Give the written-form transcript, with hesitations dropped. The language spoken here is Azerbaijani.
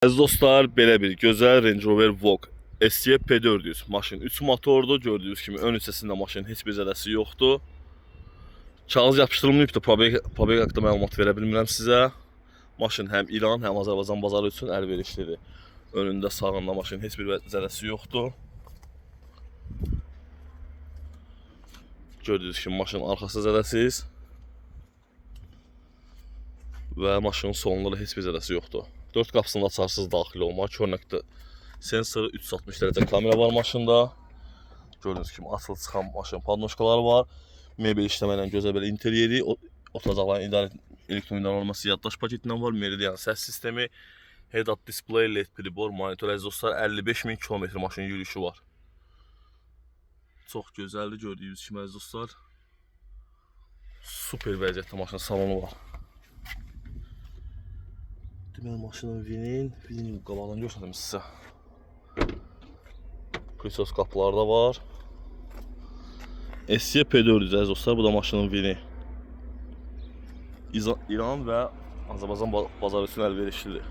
Əziz dostlar, belə bir gözəl Range Rover Vogue SC P400 maşın 3 motordur. Gördüyünüz kimi ön hissəsində maşının heç bir zədəsi yoxdur. Kağız yapışdırılmayıbdır. Probek haqqında məlumat verə bilmirəm sizə. Maşın həm İran, həm Azərbaycan bazarı üçün əlverişlidir. Önündə, sağında maşının heç bir zədəsi yoxdur. Gördüyünüz kimi maşının arxası zədəsiz və maşının sonunda da heç bir zədəsi yoxdur. 4 qapısında açarsız daxil olma, kör nöqtə sensoru, 360 dərəcə kamera var maşında. Gördüyünüz kimi açılıb çıxan maşın podnoşkaları var. Mebel işləməklə gözəl belə interyeri, oturacaqların idarə elektron idarəolunması yaddaş paketindən var. Meridian səs sistemi, head-up display, LED pribor, monitor. Əziz dostlar, 55.000 kilometr maşının yürüyüşü var. Çox gözəldir gördüyünüz kimi əziz dostlar. Super vəziyyətdə maşının salonu var. Deməli maşının vinin qabağından göstərdim sizə. Prisos qapıları da var. SC P400 əziz dostlar, bu da maşının vini. İran və Azərbaycan bazarı üçün əlverişlidir.